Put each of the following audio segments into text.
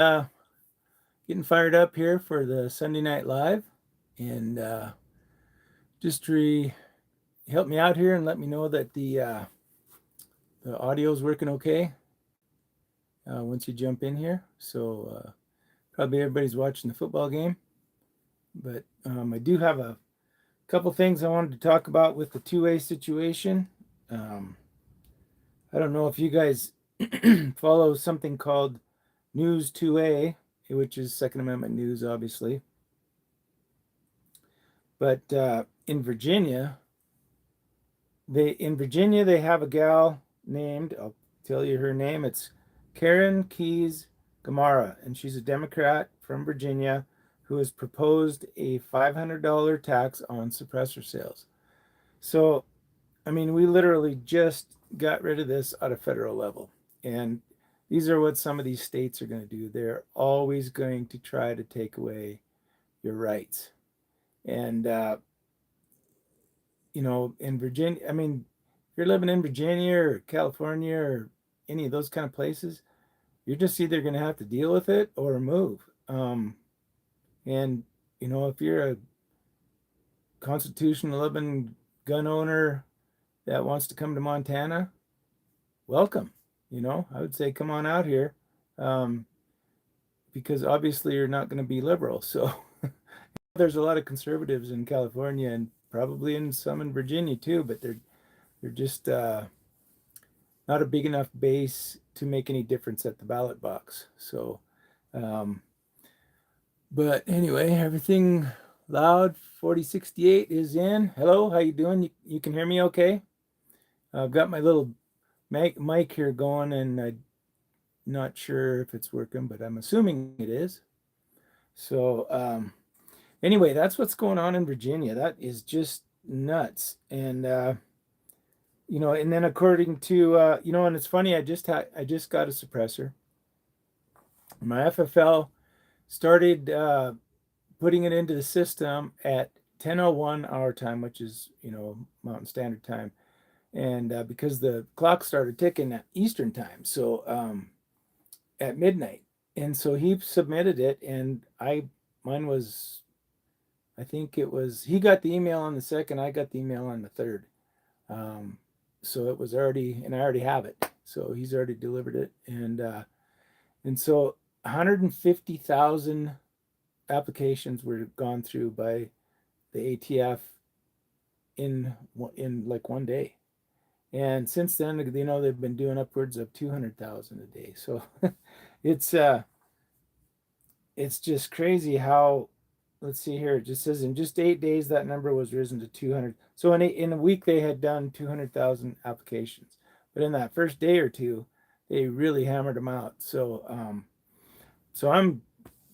Uh, Getting fired up here for the Sunday Night Live, and just help me out here and let me know that the audio is working okay once you jump in here. So probably everybody's watching the football game, but I do have a couple things I wanted to talk about with the two-way situation. Um, I don't know if you guys follow something called News 2A, which is Second Amendment news, obviously. But in Virginia they have a gal named, I'll tell you her name. It's Karen Keys Gamara, and she's a Democrat from Virginia who has proposed a $500 tax on suppressor sales. So, I mean, we literally just got rid of this at a federal level. And these are what some of these states are going to do. They're always going to try to take away your rights. And in Virginia, I mean, if you're living in Virginia or California or any of those kind of places, you're just either going to have to deal with it or move. And, if you're a Constitution 11 gun owner that wants to come to Montana, welcome. I would say come on out here um, because obviously you're not going to be liberal. So there's a lot of conservatives in California and probably in some in Virginia too, but they're just not a big enough base to make any difference at the ballot box. So, um, but anyway, everything loud 4068 is in. Hello, how you doing? You can hear me okay? I've got my little mic here going, and I'm not sure if it's working, but I'm assuming it is. So, anyway, that's what's going on in Virginia. That is just nuts. And and then according to and it's funny, I just got a suppressor. My FFL started putting it into the system at 10:01 our time, which is Mountain Standard Time, and because the clock started ticking at Eastern Time, so at midnight, and so he submitted it, and mine was, I think it was, he got the email on the second, I got the email on the third. Um, so it was already, and I already have it. So he's already delivered it, and so 150,000 applications were gone through by the ATF in like one day. And since then, they've been doing upwards of 200,000 a day. So it's it's just crazy how, let's see here, it just says in just 8 days that number was risen to 200. So in a week they had done 200,000 applications, but in that first day or two they really hammered them out. So I'm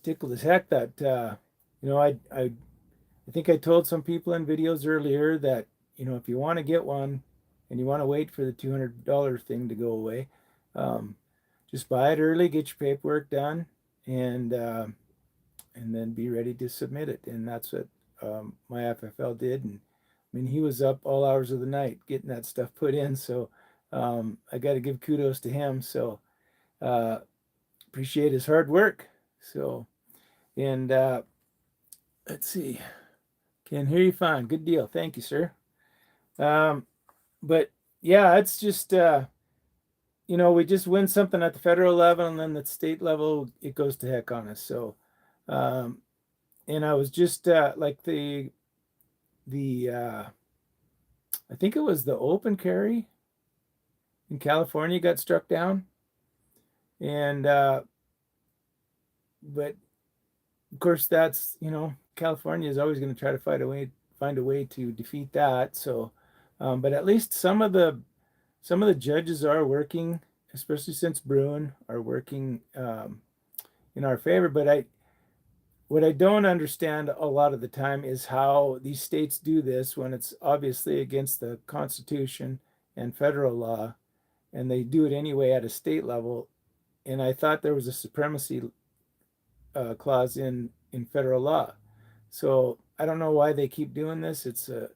tickled as heck that I think I told some people in videos earlier that if you want to get one and you want to wait for the $200 thing to go away, um, just buy it early, get your paperwork done, and then be ready to submit it. And that's what my FFL did. And I mean, he was up all hours of the night getting that stuff put in. So I got to give kudos to him. So uh, appreciate his hard work. So, and let's see, can hear you fine. Good deal. Thank you, sir. Um, but yeah, it's just, we just win something at the federal level, and then the state level, it goes to heck on us. So, um, and I was just like the I think it was the open carry in California got struck down, and but of course that's California is always going to try to find a way to defeat that. So, but at least some of the judges are working, especially since Bruin are working in our favor. But what I don't understand a lot of the time is how these states do this when it's obviously against the Constitution and federal law, and they do it anyway at a state level. And I thought there was a supremacy clause in federal law. So I don't know why they keep doing this. It's the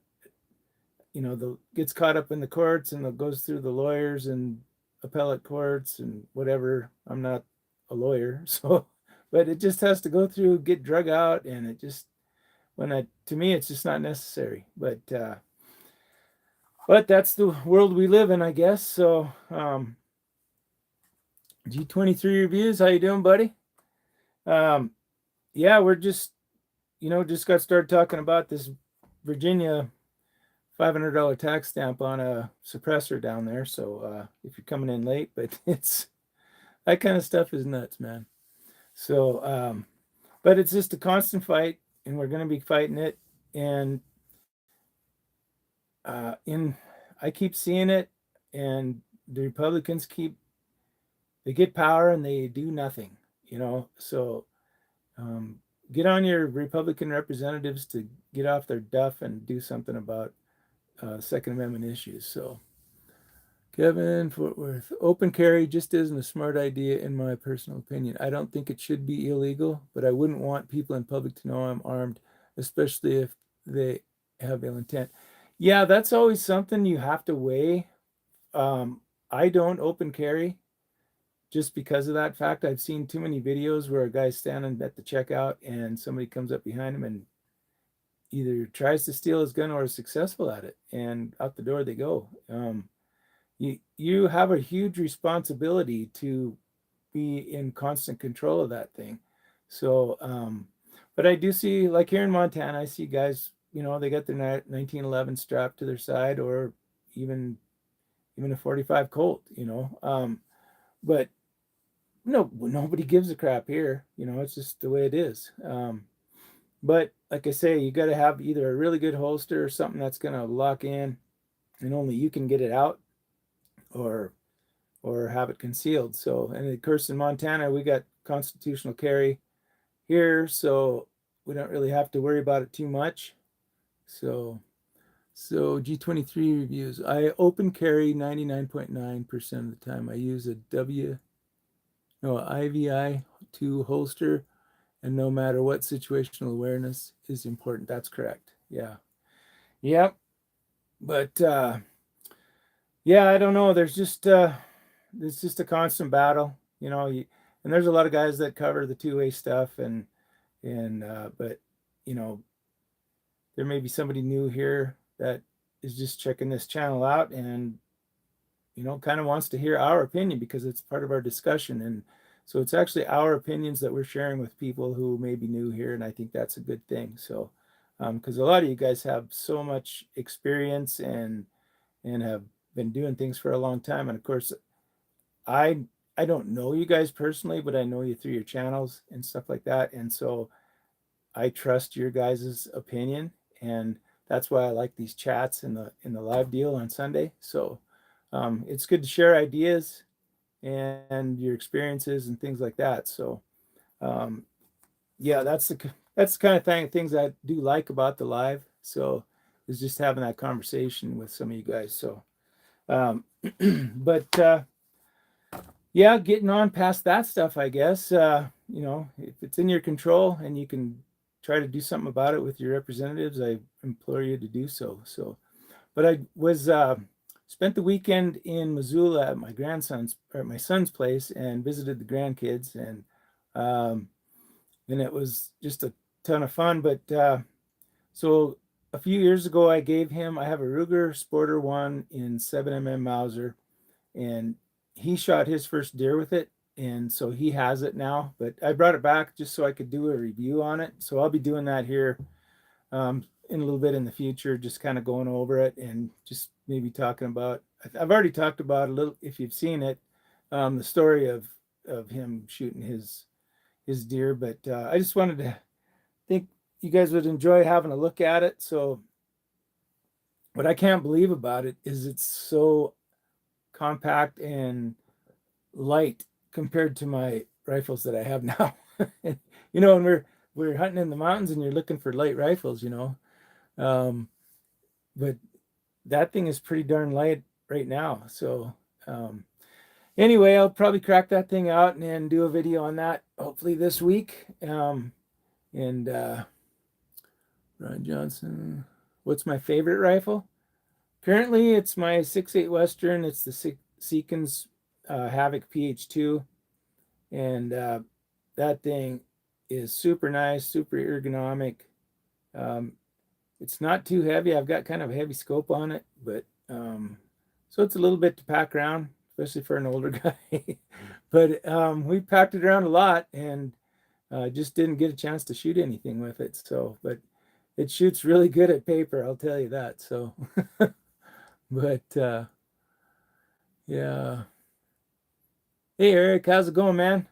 gets caught up in the courts and it goes through the lawyers and appellate courts and whatever. I'm not a lawyer, so but it just has to go through, get drug out, and it just to me it's just not necessary. But that's the world we live in, I guess. So G23 reviews, how you doing, buddy? Um, yeah, we're just just got started talking about this Virginia $500 tax stamp on a suppressor down there. So if you're coming in late, but it's that kind of stuff is nuts, man. So but it's just a constant fight, and we're going to be fighting it. And in I keep seeing it, and the Republicans they get power and they do nothing. So um, get on your Republican representatives to get off their duff and do something about Second Amendment issues. So Kevin Fort Worth, open carry just isn't a smart idea in my personal opinion. I don't think it should be illegal, but I wouldn't want people in public to know I'm armed, especially if they have ill intent. Yeah, that's always something you have to weigh. I don't open carry just because of that fact. I've seen too many videos where a guy's standing at the checkout and somebody comes up behind him and either tries to steal his gun or is successful at it, and out the door they go. You have a huge responsibility to be in constant control of that thing. So, but I do see, like here in Montana, I see guys, they got their 1911 strapped to their side, or even a 45 Colt, but no, nobody gives a crap here. It's just the way it is. But like I say, you got to have either a really good holster or something that's going to lock in, and only you can get it out, or have it concealed. So, and of course in Montana we got constitutional carry here, so we don't really have to worry about it too much. So G23 reviews. I open carry 99.9% of the time. I use a IVI 2 holster, and no matter what, situational awareness is important. That's correct. Yeah. Yep. But yeah, I don't know. There's just it's just a constant battle, and there's a lot of guys that cover the two-way stuff, but you know, there may be somebody new here that is just checking this channel out, and kind of wants to hear our opinion because it's part of our discussion. And so it's actually our opinions that we're sharing with people who may be new here, and I think that's a good thing. So because a lot of you guys have so much experience and have been doing things for a long time, and of course I I don't know you guys personally, but I know you through your channels and stuff like that. And so I trust your guys' opinion, and that's why I like these chats in the live deal on Sunday. So it's good to share ideas and your experiences and things like that. So um, yeah, that's the kind of things I do like about the live. So is just having that conversation with some of you guys. So but yeah, getting on past that stuff, I guess. If it's in your control and you can try to do something about it with your representatives, I implore you to do so. But I was spent the weekend in Missoula at my son's place, and visited the grandkids, um, and it was just a ton of fun. But so a few years ago, I have a Ruger Sporter One in 7mm Mauser, and he shot his first deer with it, and so he has it now. But I brought it back just so I could do a review on it. So I'll be doing that here in a little bit in the future, just kind of going over it and just maybe talking about. I've already talked about a little, if you've seen it, the story of him shooting his deer. But I just wanted to think you guys would enjoy having a look at it. So what I can't believe about it is it's so compact and light compared to my rifles that I have now. And we're hunting in the mountains and you're looking for light rifles, um, but that thing is pretty darn light right now. So anyway, I'll probably crack that thing out and do a video on that hopefully this week. And Ron Johnson, what's my favorite rifle? Currently, it's my 6.8 Western. It's the Seekins Havoc PH2, and that thing is super nice, super ergonomic. Um, it's not too heavy. I've got kind of a heavy scope on it, but so it's a little bit to pack around, especially for an older guy. But we packed it around a lot, and just didn't get a chance to shoot anything with it. So, but it shoots really good at paper, I'll tell you that. So, but yeah. Hey Eric, how's it going, man?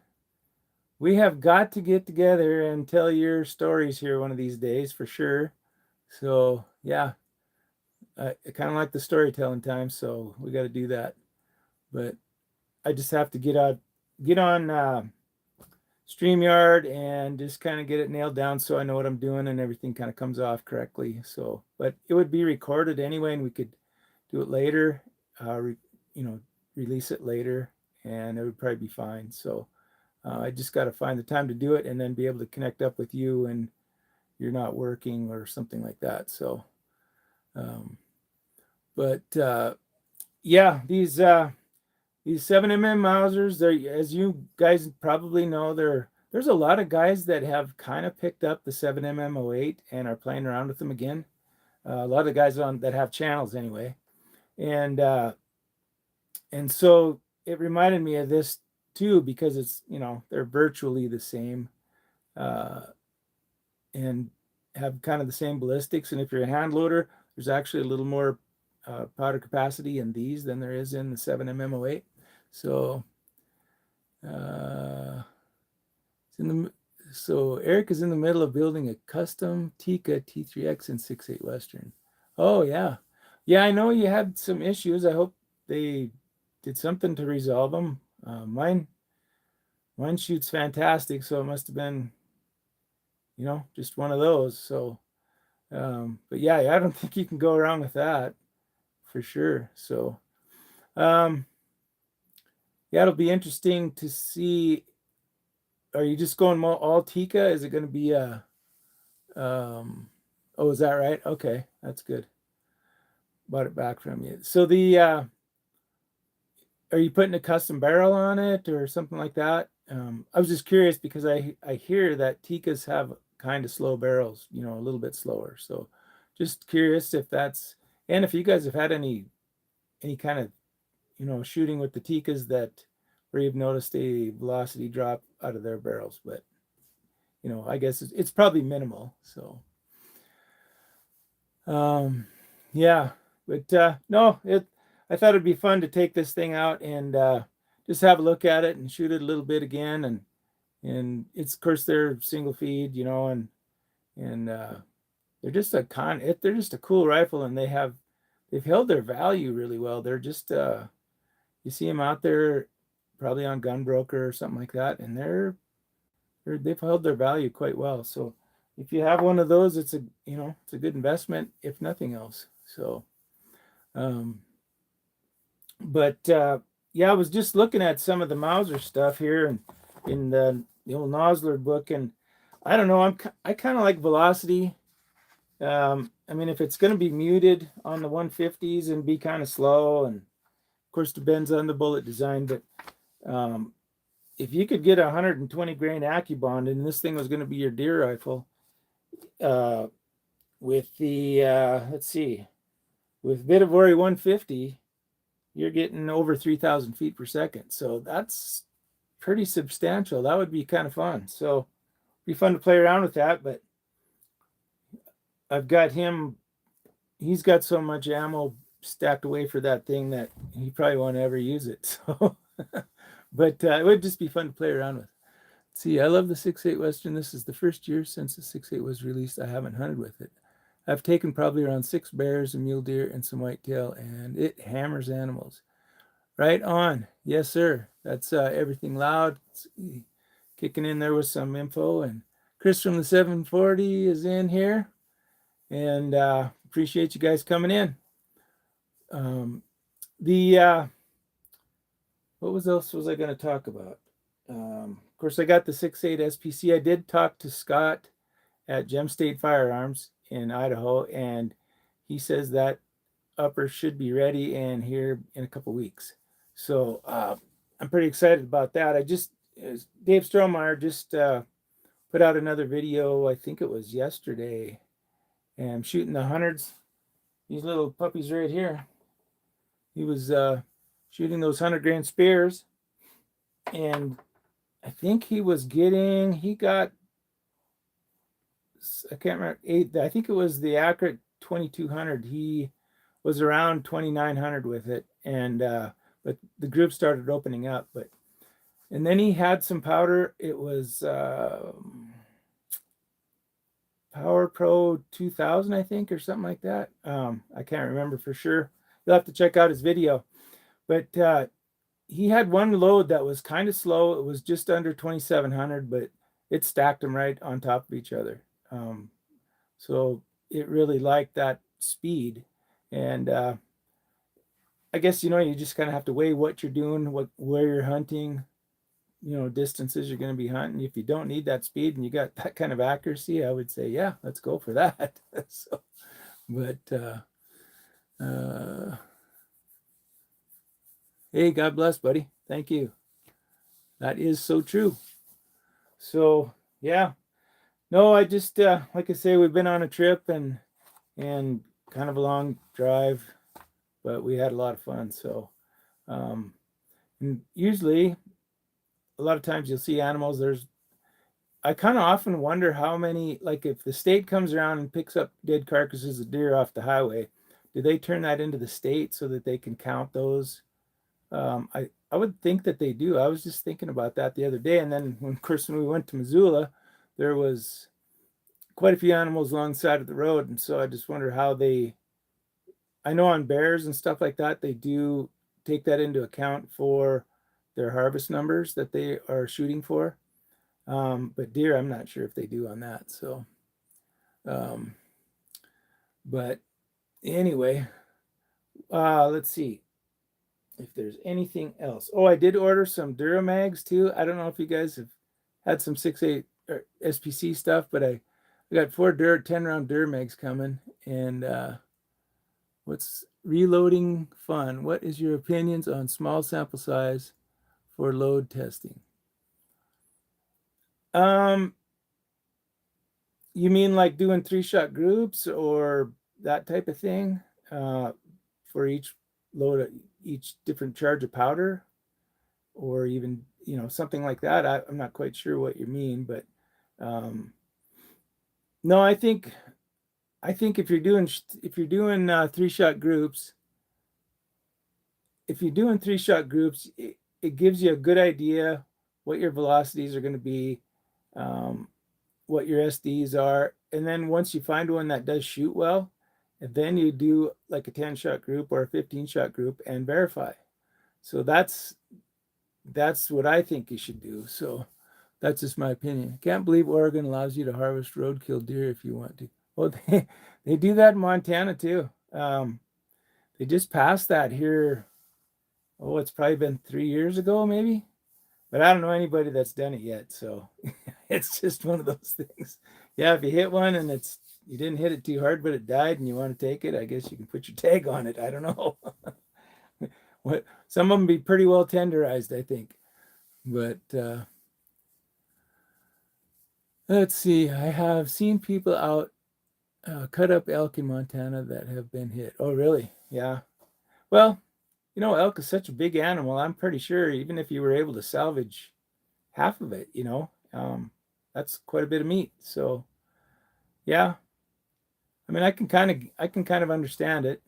We have got to get together and tell your stories here one of these days for sure. So yeah, I kind of like the storytelling time, so we got to do that. But I just have to get on StreamYard and just kind of get it nailed down so I know what I'm doing and everything kind of comes off correctly. So, but it would be recorded anyway, and we could do it later, you know, release it later, and it would probably be fine. So I just got to find the time to do it and then be able to connect up with you and you're not working or something like that. So, um, but yeah, these 7mm Mausers, they're, as you guys probably know, there's a lot of guys that have kind of picked up the 7mm 08 and are playing around with them again. A lot of guys on that have channels anyway, and so it reminded me of this too because it's, you know, they're virtually the same, uh, and have kind of the same ballistics. And if you're a hand loader, there's actually a little more powder capacity in these than there is in the 7mm 08. So it's in the so Eric is in the middle of building a custom Tika T3X in 6.8 Western. Oh yeah, yeah. I know you had some issues. I hope they did something to resolve them. Mine shoots fantastic, so it must have been, you know, just one of those. So, but yeah, I don't think you can go wrong with that for sure. So, um, yeah, it'll be interesting to see. Are you just going all Tika? Is it going to be a oh, is that right? Okay, that's good. Bought it back from you. So the are you putting a custom barrel on it or something like that? I was just curious because I hear that Tikas have kind of slow barrels, you know, a little bit slower. So just curious if that's, and if you guys have had any kind of, you know, shooting with the Tikas that where you've noticed a velocity drop out of their barrels, but you know, I guess it's probably minimal. So um yeah, but no, I thought it'd be fun to take this thing out and just have a look at it and shoot it a little bit again. And it's, of course, they're single feed, you know, and they're just they're just a cool rifle, and they've held their value really well. They're just you see them out there probably on Gunbroker or something like that, and they've held their value quite well. So if you have one of those, it's a, you know, it's a good investment if nothing else. So um but yeah, I was just looking at some of the Mauser stuff here and in the old Nosler book, and I don't know, I kind of like velocity. I mean, if it's going to be muted on the 150s and be kind of slow, and of course depends on the bullet design, but um, if you could get a 120 grain AccuBond and this thing was going to be your deer rifle, uh, with the let's see, with Vitavari 150, you're getting over 3,000 feet per second. So that's pretty substantial. That would be kind of fun. So it'd be fun to play around with that. But I've got him, he's got so much ammo stacked away for that thing that he probably won't ever use it. So, but it would just be fun to play around with. See, I love the 6.8 Western. This is the first year since the 6.8 was released I haven't hunted with it. I've taken probably around 6 bears, a mule deer, and some whitetail, and it hammers animals. Right on. Yes, sir. That's everything loud. It's kicking in there with some info. And Chris from the 740 is in here. And appreciate you guys coming in. The what else was I going to talk about? Of course, I got the 6.8 SPC. I did talk to Scott at Gem State Firearms in Idaho, and he says that upper should be ready and here in a couple weeks. So I'm pretty excited about that. Dave Strohmeyer just put out another video. I think it was yesterday, and I'm shooting the hundreds. These little puppies right here. He was shooting those 100-grain spears, and I think he got, I can't remember, I think it was the accurate 2200. He was around 2900 with it, and but the group started opening up. And then he had some powder. It was Power Pro 2000, I think, or something like that. I can't remember for sure. You'll have to check out his video. But he had one load that was kind of slow. It was just under 2700, but it stacked them right on top of each other. So it really liked that speed. And I guess, you just kind of have to weigh what you're doing, where you're hunting, distances you're going to be hunting. If you don't need that speed and you got that kind of accuracy, I would say, yeah, let's go for that. So, but hey, God bless, buddy. Thank you. That is so true. So yeah, no, I just like I say, we've been on a trip and kind of a long drive, but we had a lot of fun. So and usually a lot of times you'll see animals. I kind of often wonder how many, like if the state comes around and picks up dead carcasses of deer off the highway, do they turn that into the state so that they can count those? I would think that they do. I was just thinking about that the other day. And then when we went to Missoula, there was quite a few animals along the side of the road. And so I just wonder how I know on bears and stuff like that, they do take that into account for their harvest numbers that they are shooting for. But deer, I'm not sure if they do on that. So, but anyway, let's see if there's anything else. Oh, I did order some Duramags too. I don't know if you guys have had some 6.8 or SPC stuff, but I got 4 10-round Duramags coming. And what's reloading fun? What is your opinions on small sample size for load testing? You mean like doing 3-shot groups or that type of thing for each load, each different charge of powder, or even something like that? I'm not quite sure what you mean, but no, I think if you're doing 3-shot groups, it gives you a good idea what your velocities are going to be, what your SDs are. And then once you find one that does shoot well, and then you do like a 10-shot group or a 15-shot group and verify. So that's what I think you should do. So that's just my opinion. Can't believe Oregon allows you to harvest roadkill deer if you want to. Well, they do that in Montana too. They just passed that here. Oh, it's probably been 3 years ago, maybe. But I don't know anybody that's done it yet. So it's just one of those things. Yeah, if you hit one and you didn't hit it too hard, but it died and you want to take it, I guess you can put your tag on it. I don't know. Some of them be pretty well tenderized, I think. But let's see. I have seen people out cut up elk in Montana that have been hit. Oh, really? Yeah. Well, elk is such a big animal. I'm pretty sure even if you were able to salvage half of it, that's quite a bit of meat. So, yeah. I mean, I can kind of understand it.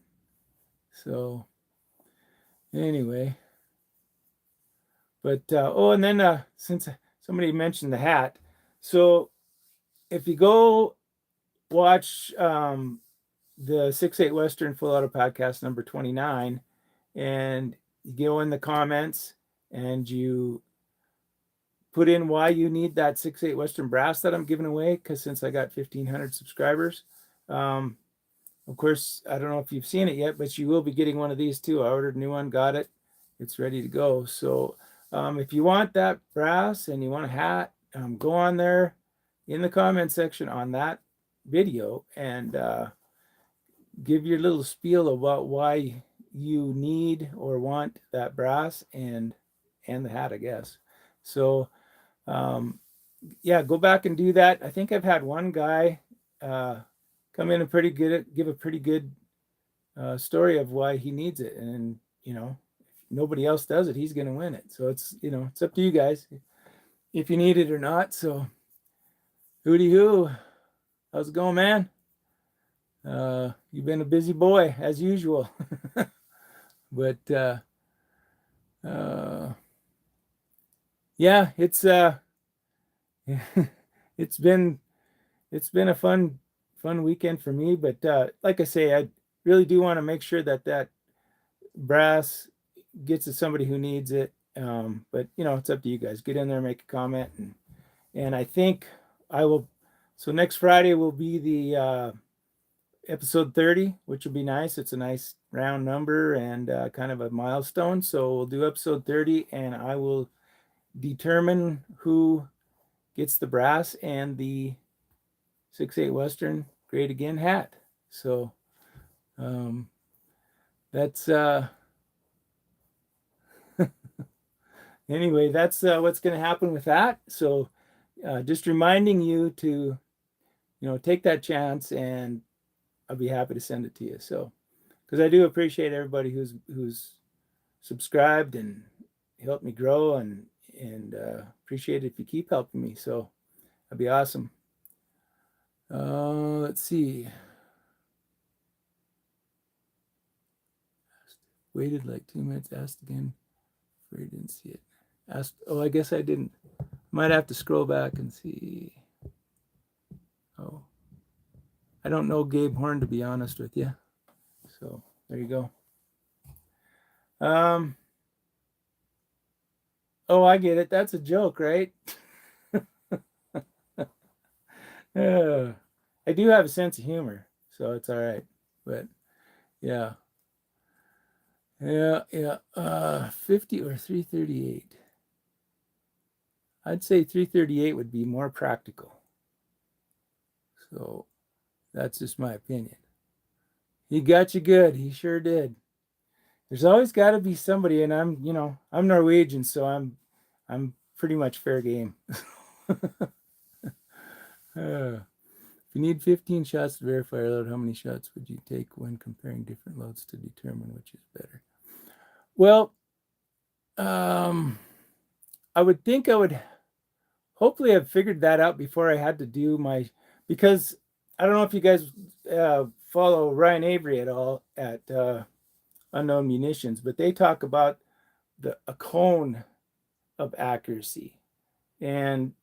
So, anyway. But and then since somebody mentioned the hat, so if you go watch the 6.8 Western Full Auto Podcast number 29, and you go in the comments and you put in why you need that 6.8 Western brass that I'm giving away, because since I got 1,500 subscribers, of course, I don't know if you've seen it yet, but you will be getting one of these too. I ordered a new one, got it. It's ready to go. So if you want that brass and you want a hat, go on there in the comment section on that video and give your little spiel about why you need or want that brass and the hat, I guess. So Yeah, go back and do that. I think I've had one guy come in and give a pretty good story of why he needs it, and if nobody else does it, he's going to win it. So it's up to you guys if you need it or not. So hooty hoo, how's it going, man? You've been a busy boy as usual, but uh, yeah, it's been it's been a fun weekend for me. But like I say, I really do want to make sure that brass gets to somebody who needs it. But it's up to you guys. Get in there, make a comment, and I think I will. So next Friday will be the episode 30, which will be nice. It's a nice round number and kind of a milestone. So we'll do episode 30, and I will determine who gets the brass and the 6/8 Western Great Again hat. So um, that's anyway, that's what's going to happen with that. So just reminding you to take that chance, and I'll be happy to send it to you. So because I do appreciate everybody who's subscribed and helped me grow, and appreciate it if you keep helping me. So that'd be awesome. Let's see. Waited like 2 minutes. Asked again. Afraid I didn't see it. Asked. Oh, I guess I didn't. Might have to scroll back and see. Oh, I don't know Gabe Horn, to be honest with you. So there you go. Oh, I get it. That's a joke, right? I do have a sense of humor, so it's all right. But yeah, yeah. 50 or 338. I'd say 338 would be more practical. So that's just my opinion. He got you good. He sure did. There's always got to be somebody, and I'm Norwegian, so I'm pretty much fair game. If you need 15 shots to verify a load, how many shots would you take when comparing different loads to determine which is better? Well, I would think I would hopefully have figured that out before I had to do because I don't know if you guys follow Ryan Avery at all at Unknown Munitions, but they talk about a cone of accuracy. And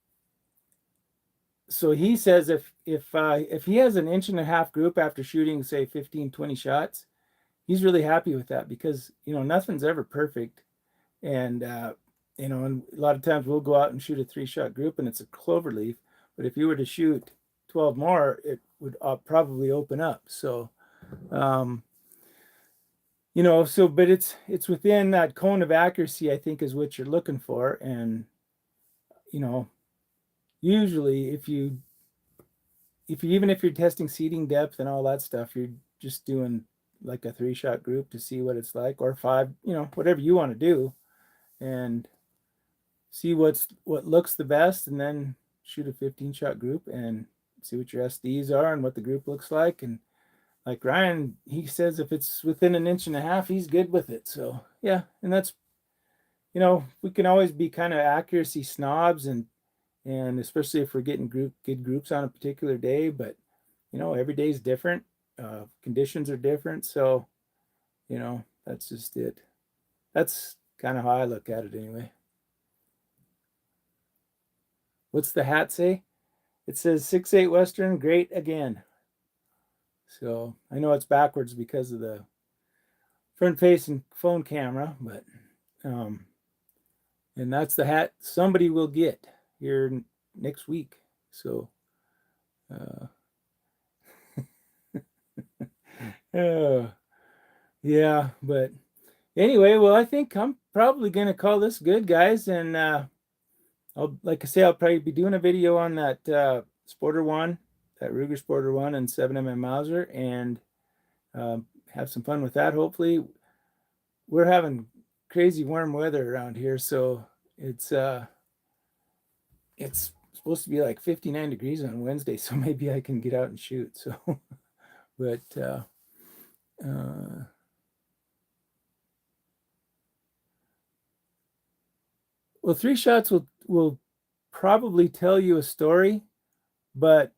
so he says if he has an inch and a half group after shooting, say 15, 20 shots, he's really happy with that, because nothing's ever perfect. And and a lot of times we'll go out and shoot a 3-shot group and it's a clover leaf, but if you were to shoot 12 more, it would probably open up. So but it's within that cone of accuracy, I think, is what you're looking for. And usually even if you're testing seating depth and all that stuff, you're just doing like a 3-shot group to see what it's like, or 5, whatever you want to do, and see what looks the best, and then shoot a 15-shot group and see what your SDs are and what the group looks like. And like Ryan, he says if it's within an inch and a half, he's good with it. So yeah, and that's we can always be kind of accuracy snobs, and especially if we're getting good groups on a particular day, but every day is different. Conditions are different, so that's just it. That's kind of how I look at it anyway. What's the hat say? It says 6/8 Western Great Again. So I know it's backwards because of the front facing phone camera, but and that's the hat somebody will get here next week. So uh, yeah, but anyway, well, I think I'm probably gonna call this good, guys, and like I say, I'll probably be doing a video on that Sporter One, that Ruger Sporter One, and 7mm Mauser, and have some fun with that. Hopefully, we're having crazy warm weather around here, so it's it's supposed to be like 59 degrees on Wednesday, so maybe I can get out and shoot. So, but well, three shots will probably tell you a story, but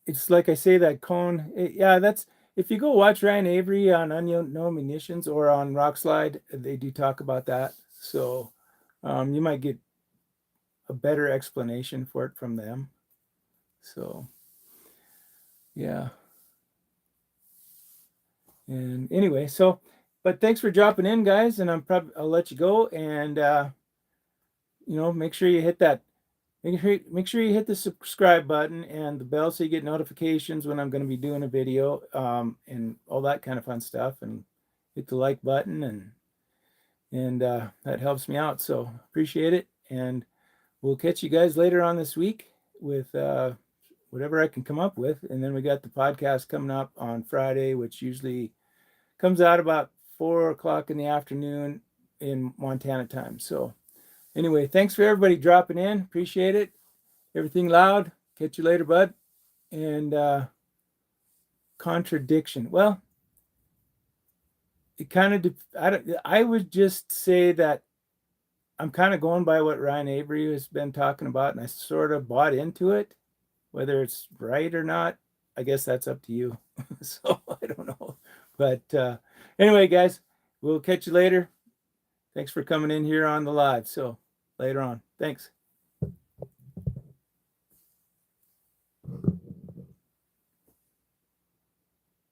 it's like I say, that cone. Yeah, that's if you go watch Ryan Avery on Unknown Munitions or on Rockslide, they do talk about that. So you might get a better explanation for it from them. So yeah. And anyway, so but thanks for dropping in, guys, and I'll let you go, and make sure you hit that. Make sure you hit the subscribe button and the bell so you get notifications when I'm going to be doing a video, and all that kind of fun stuff. And hit the like button, and that helps me out. So appreciate it. And we'll catch you guys later on this week with whatever I can come up with. And then we got the podcast coming up on Friday, which usually comes out about 4 o'clock in the afternoon in Montana time. So anyway, thanks for everybody dropping in. Appreciate it. Everything loud. Catch you later, bud. And contradiction. Well, it kind of I would just say that I'm kind of going by what Ryan Avery has been talking about, and I sort of bought into it. Whether it's right or not, I guess that's up to you. So I don't know. But anyway, guys, we'll catch you later. Thanks for coming in here on the live. So later on. Thanks.